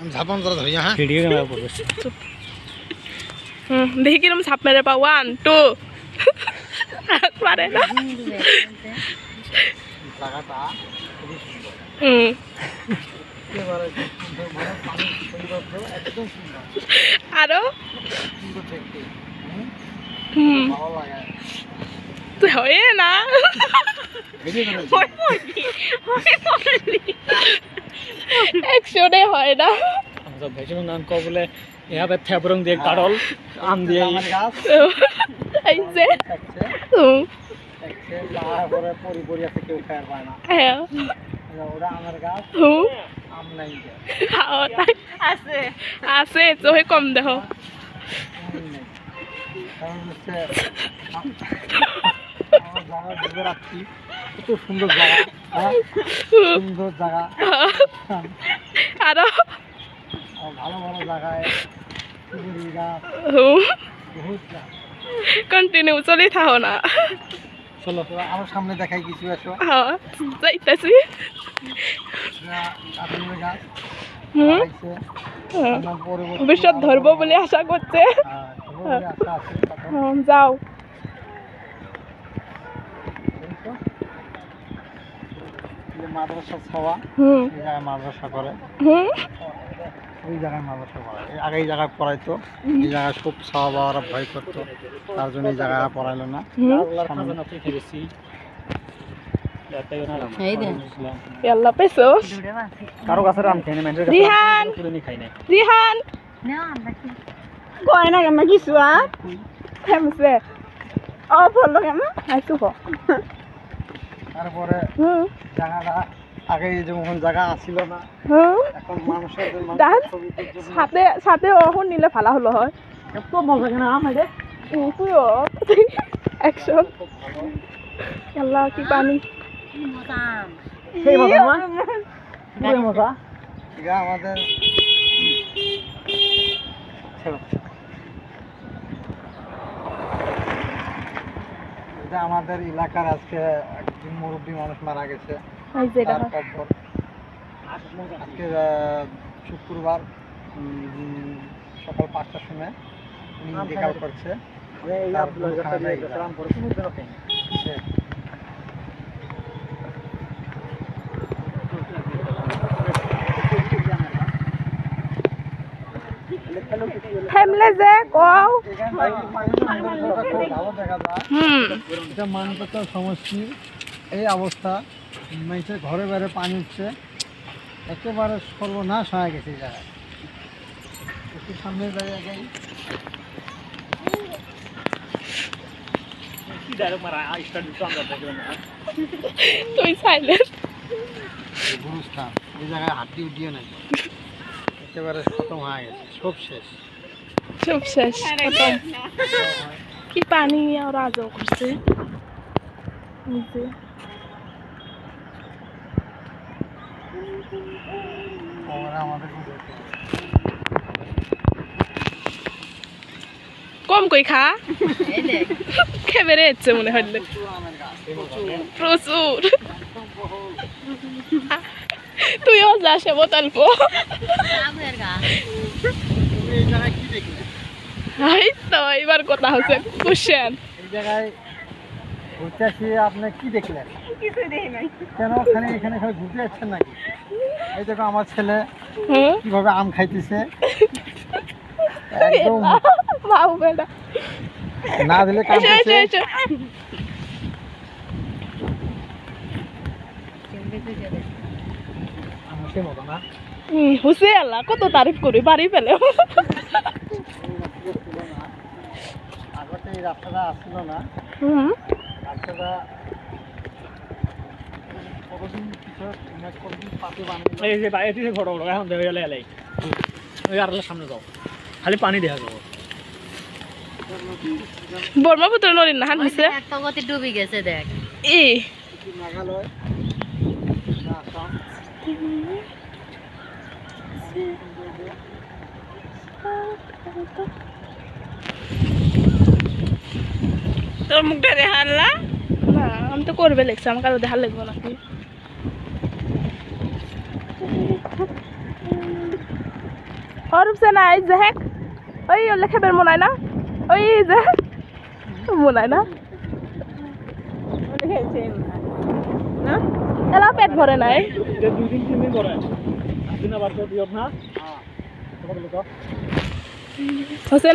আমি ঝাপান করে ধরি হ্যাঁ ভিডিও ক্যামেরা পড়বে দেখি কিরম ছাপ মেরে পা 1 2 পারে না জায়গাটা খুবই সুন্দর একেবারে সুন্দর মানে পানি পরিবর্তন একদম সুন্দর আরো সুন্দর দেখতে ভালো লাগে তুই হয় না একশোটাই হয় না ভেষণ নাম ক বলে এভাবে থেবরং দিয়ে কাটল আম দিয়ে আমার গাছ এই যে তারপরে পরি পরি আছে কেউ খায় পায় না হ্যাঁ ওরা আমার গাছ আম নাই আছে আছে চোখে কম দেখো কারণ হচ্ছে আমার জায়গা বুঝে রাখছি কত সুন্দর জায়গা সুন্দর জায়গা আরো ভালো ভালো জায়গায় গাছ বহুত কন্টিনিউ চলে থাকো না চলো আমার সামনে দেখাই কিছু আসো হ্যাঁ যাইতেছি আপেলের গাছ ভবিষ্যৎ ধরবো বলে আশা করছে যাও মাদ্রাসা ছাওয়া এই জায়গায় মাদ্রাসা করে ওই জায়গায় মাদ্রাসা পড়ায় আগে এই জায়গায় পড়াইতো এই জায়গায় খুব ছাওয়া বাবারা ভয় করতো তার জন্য এই জায়গায় পড়াইলো না কারো কাছে রাম খাই না রিহান রিহান কয় না কেমন কিছু আর থেমছে ও বললো কেমন আইসু তারপরে জায়গাটা আগে যেমন জায়গা আসছিল না এখন মানুষের সাথে সাথে ওখন নিলে ভালো হলো হয় এত মজা কেন আমাদের তুইও অ্যাকশন আল্লাহ কি পানি সেই মজা না মজা এটা আমাদের এটা আমাদের এলাকার আজকে একজন মুরব্বী মানুষ মারা গেছে আজকে শুক্রবার সকাল 5টার সময় উনি ইন্তেকাল করছে থামলে যে কও ভালো দেখা যায় এটা মানপত্র সমষ্টির এই অবস্থা মানুষের ঘরে বাইরে পানি উঠছে একেবারে সর্বনাশ হয়ে গেছে এই জায়গায় একটু সামনে জায়গায় তুই সাইলেন্ট গুরুস্থান এই জায়গায় হাড্ডি উঠিয়ে নাই একেবারে খতম হয়ে গেছে সব শেষ সব শেষ খতম কি পানি আর আজও করছে কম কই খা খেয়ে বেড়েছে মনে হলে প্রচুর তুইও যাস বোতল তো এবার কথা হচ্ছে কোশ্চেন এই জায়গায় ঘুরতে আসি আপনি কি দেখলেন কেন ওখানে এখানে ঘুরতে যাচ্ছেন নাকি এই দেখো আমার ছেলে কিভাবে আম খাইতেছে একদম না দিলে কাঁদতেছে হুসে আল্লাহ কত তারিফ করি বাড়ি পেলে এই রাস্তাটা আসছিল না রাস্তাটা কতদিন পাতে বানিয়ে ঘটো ঘটো এখন দেখে গেলে এলাই ওই আর সামনে যাও খালি পানি দেখা যাবো ব্রহ্মপুত্র নদীর নাহান হয়েছে একটা গতি ডুবে গেছে দেখ ই মেঘালয় তোর মুখটা দেখাল না আমি তো করবে লেগছে আমাকে আরো দেখার লাগবো নাকি হরুপছে না এই যে হেক ওই ওলে খেবের মনে হয় না ওই যে মনে হয় না না এলা পেট ভরে নাই যে 2 দিন 3 দিন করে দিন আবার তো দিও না তোমাকে লোক হোসেন